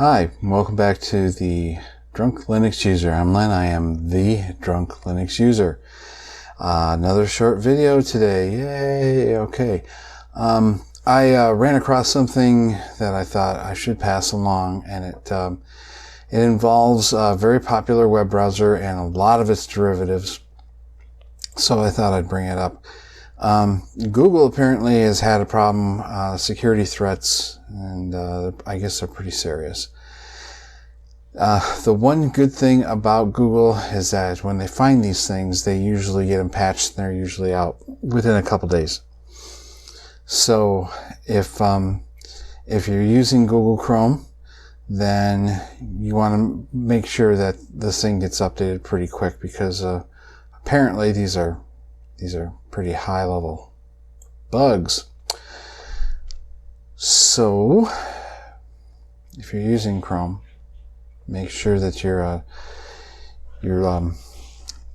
Hi, welcome back to the Drunk Linux User. I'm Len. I am the Drunk Linux User. Another short video today. Yay! Okay. I ran across something that I thought I should pass along, and it involves a very popular web browser and a lot of its derivatives. So I thought I'd bring it up. Google apparently has had a problem, security threats, and I guess they're pretty serious. The one good thing about Google is that when they find these things, they usually get them patched and they're usually out within a couple days. So if you're using Google Chrome, then you want to make sure that this thing gets updated pretty quick, because apparently these are pretty high level bugs. So if you're using Chrome, make sure that you're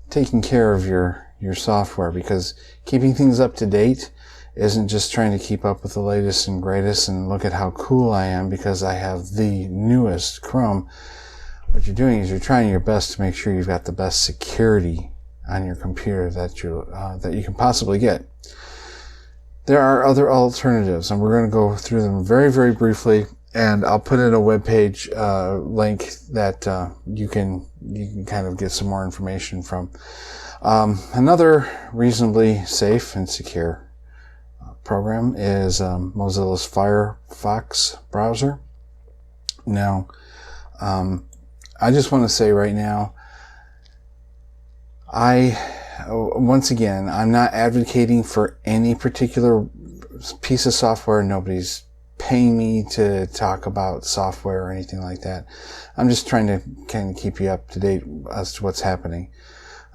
taking care of your software, because keeping things up to date isn't just trying to keep up with the latest and greatest and look at how cool I am because I have the newest Chrome. What you're doing is you're trying your best to make sure you've got the best security on your computer that you can possibly get. There are other alternatives, and we're going to go through them very, very briefly. And I'll put in a webpage link that you can kind of get some more information from. Another reasonably safe and secure program is Mozilla's Firefox browser. Now, I just want to say right now, once again, I'm not advocating for any particular piece of software. Nobody's paying me to talk about software or anything like that. I'm just trying to kind of keep you up to date as to what's happening.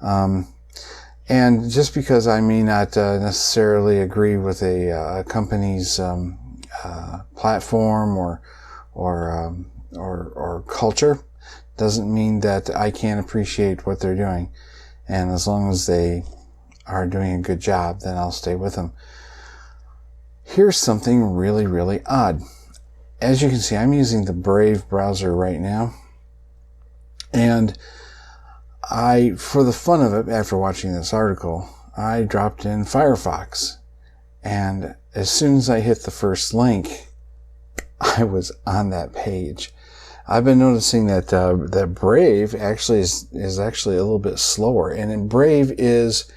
And just because I may not necessarily agree with a company's platform or culture, doesn't mean that I can't appreciate what they're doing. And as long as they are doing a good job, then I'll stay with them. Here's something really, really odd. As you can see, I'm using the Brave browser right now. And for the fun of it, after watching this article, I dropped in Firefox. And as soon as I hit the first link, I was on that page. I've been noticing that Brave actually is actually a little bit slower. And Brave is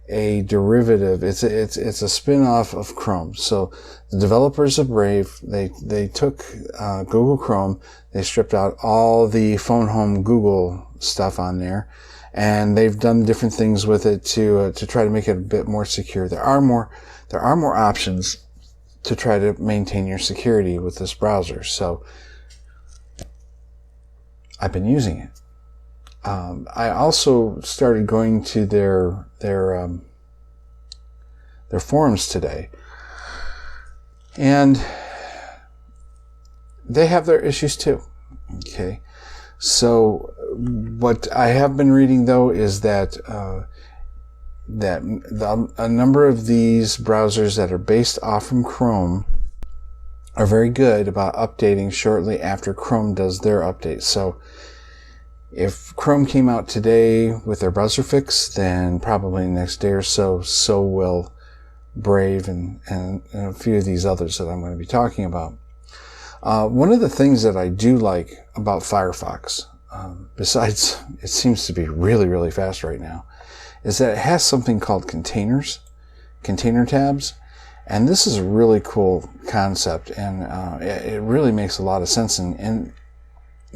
a derivative. It's a spin-off of Chrome. So the developers of Brave, they took Google Chrome, they stripped out all the phone home Google stuff on there, and they've done different things with it to try to make it a bit more secure. There are more options to try to maintain your security with this browser. So I've been using it. I also started going to their forums today, and they have their issues too. Okay, so what I have been reading though is that a number of these browsers that are based off from Chrome are very good about updating shortly after Chrome does their update. So if Chrome came out today with their browser fix, then probably the next day or so will Brave and a few of these others that I'm going to be talking about. One of the things that I do like about Firefox, besides it seems to be really, really fast right now, is that it has something called container tabs. And this is a really cool concept, and it really makes a lot of sense. And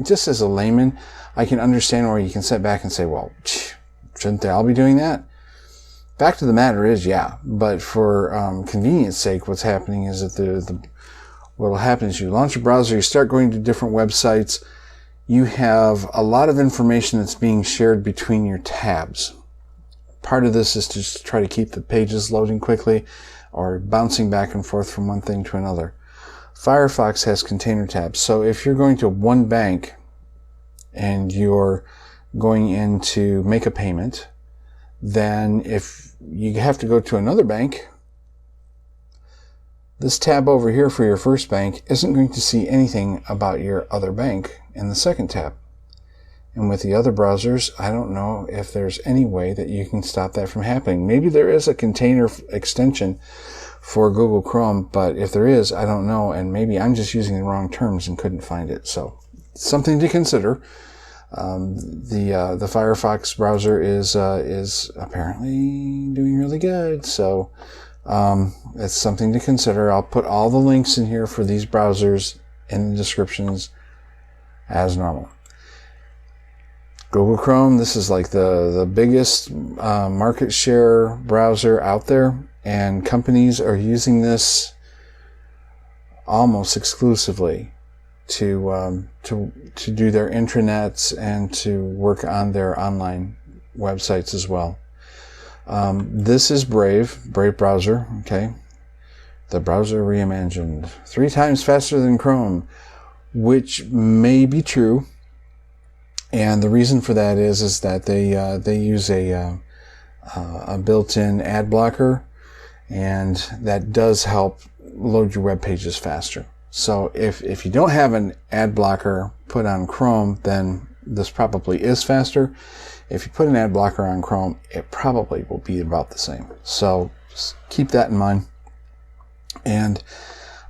just as a layman, I can understand where you can sit back and say, well, shouldn't they all be doing that? Fact of the matter is, yeah. But for convenience sake, what's happening is that what will happen is you launch a browser, you start going to different websites, you have a lot of information that's being shared between your tabs. Part of this is to just try to keep the pages loading quickly or bouncing back and forth from one thing to another. Firefox has container tabs. So if you're going to one bank and you're going in to make a payment, then if you have to go to another bank, this tab over here for your first bank isn't going to see anything about your other bank in the second tab. And with the other browsers, I don't know if there's any way that you can stop that from happening. Maybe there is a container extension for Google Chrome, but if there is, I don't know, and maybe I'm just using the wrong terms and couldn't find it. So, something to consider. The Firefox browser is apparently doing really good, so it's something to consider. I'll put all the links in here for these browsers in the descriptions as normal. Google Chrome, this is like the biggest market share browser out there, and companies are using this almost exclusively to do their intranets and to work on their online websites as well. This is Brave browser, okay? The browser reimagined 3 times faster than Chrome, which may be true. And the reason for that is that they use a built-in ad blocker, and that does help load your web pages faster. So if you don't have an ad blocker put on Chrome, then this probably is faster. If you put an ad blocker on Chrome, it probably will be about the same. So just keep that in mind. And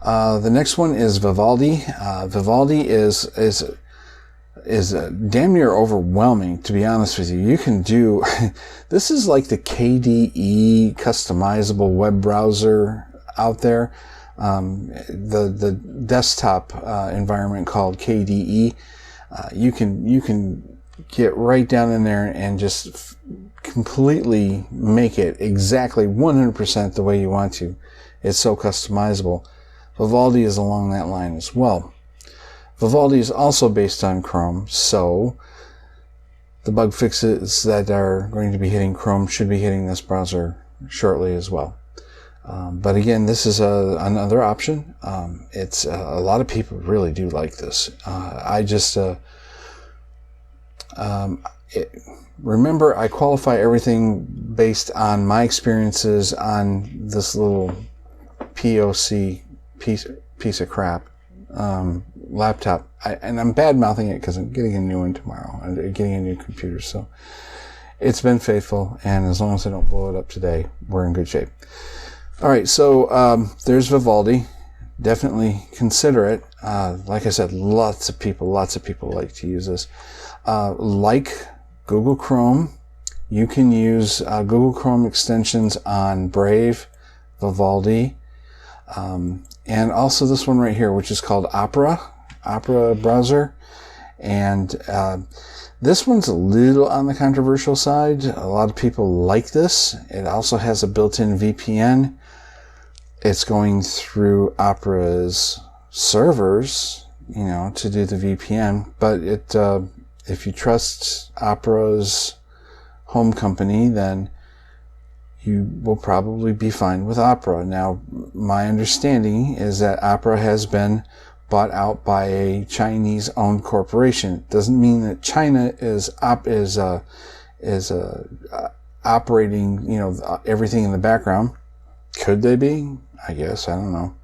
the next one is Vivaldi. Vivaldi is damn near overwhelming, to be honest with you. You can do this is like the KDE customizable web browser out there. The desktop environment called KDE. You can get right down in there and just completely make it exactly 100% the way you want to. It's so customizable. Vivaldi is along that line as well. Vivaldi is also based on Chrome, so the bug fixes that are going to be hitting Chrome should be hitting this browser shortly as well. But again, this is another option. It's a lot of people really do like this. Remember, I qualify everything based on my experiences on this little POC piece of crap laptop. And I'm bad-mouthing it because I'm getting a new one tomorrow. I'm getting a new computer, so it's been faithful, and as long as I don't blow it up today, we're in good shape. All right, so there's Vivaldi. Definitely consider it. Like I said, lots of people like to use this. Like Google Chrome, you can use Google Chrome extensions on Brave, Vivaldi, and also this one right here, which is called Opera browser. And this one's a little on the controversial side. A lot of people like this. It also has a built-in VPN. It's going through Opera's servers, to do the VPN. But if you trust Opera's home company, then you will probably be fine with Opera. Now, my understanding is that Opera has been bought out by a Chinese-owned corporation. It doesn't mean that China is operating, everything in the background. Could they be? I guess. I don't know.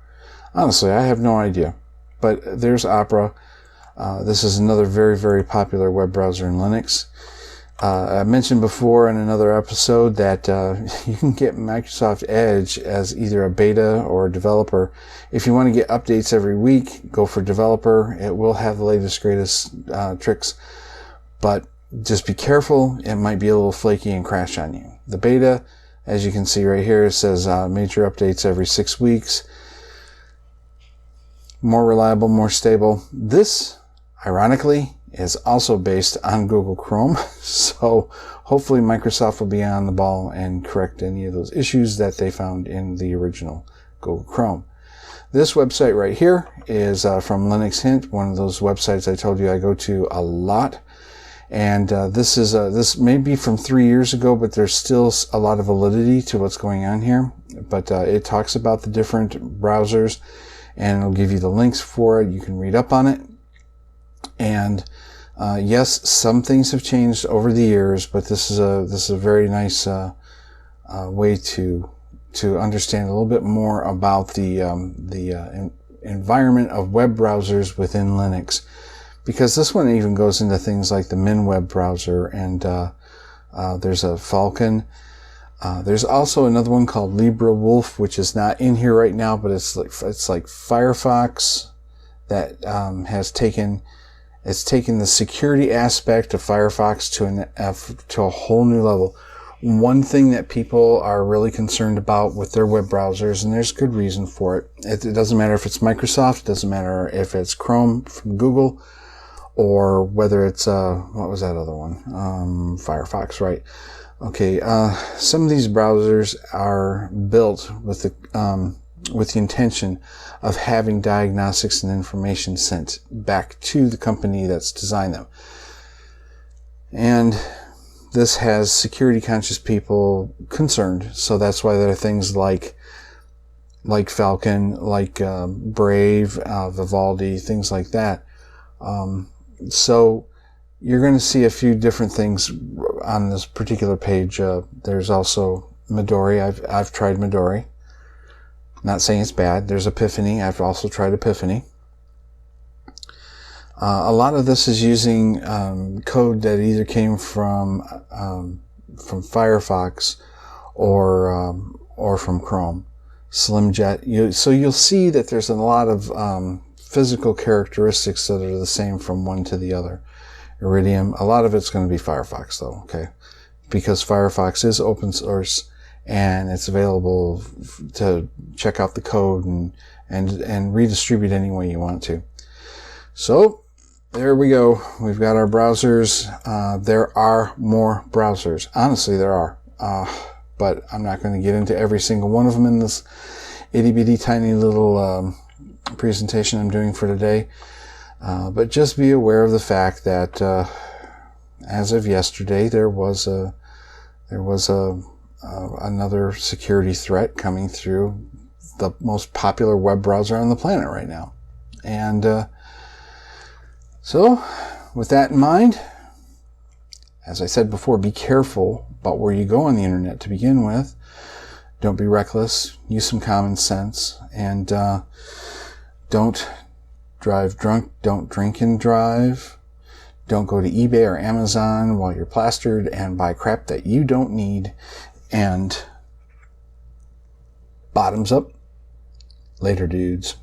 Honestly, I have no idea. But there's Opera. This is another very, very popular web browser in Linux. I mentioned before in another episode that you can get Microsoft Edge as either a beta or a developer. If you want to get updates every week, go for developer. It will have the latest, greatest tricks. But just be careful. It might be a little flaky and crash on you. The beta, as you can see right here, it says major updates every 6 weeks. More reliable, more stable. This, ironically, is also based on Google Chrome. So hopefully Microsoft will be on the ball and correct any of those issues that they found in the original Google Chrome. This website right here is from Linux Hint, one of those websites I told you I go to a lot. And this may be from 3 years ago, but there's still a lot of validity to what's going on here. But it talks about the different browsers, and it'll give you the links for it. You can read up on it. And yes, some things have changed over the years, but this is a very nice way to to understand a little bit more about the environment of web browsers within Linux, because this one even goes into things like the Min web browser, and there's a Falcon. There's also another one called LibreWolf, which is not in here right now, but it's like Firefox that has taken the security aspect of Firefox to a whole new level. One thing that people are really concerned about with their web browsers, and there's good reason for it. It doesn't matter if it's Microsoft, it doesn't matter if it's Chrome from Google, or whether it's what was that other one? Firefox, right? Okay, some of these browsers are built with the intention of having diagnostics and information sent back to the company that's designed them. And this has security conscious people concerned, so that's why there are things like Falcon, like Brave, Vivaldi, things like that. So you're going to see a few different things on this particular page. There's also Midori. I've tried Midori. Not saying it's bad. There's Epiphany. I've also tried Epiphany. A lot of this is using code that either came from Firefox or from Chrome, SlimJet. So you'll see that there's a lot of physical characteristics that are the same from one to the other. Iridium. A lot of it's going to be Firefox, though. Okay, because Firefox is open source and it's available to check out the code and redistribute any way you want to. So there we go. We've got our browsers. There are more browsers. Honestly, there are. But I'm not going to get into every single one of them in this itty bitty tiny little presentation I'm doing for today. But just be aware of the fact that as of yesterday, there was another security threat coming through the most popular web browser on the planet right now. And so, with that in mind, as I said before, be careful about where you go on the internet to begin with. Don't be reckless. Use some common sense. And don't drive drunk. Don't drink and drive. Don't go to eBay or Amazon while you're plastered and buy crap that you don't need. And bottoms up. Later, dudes.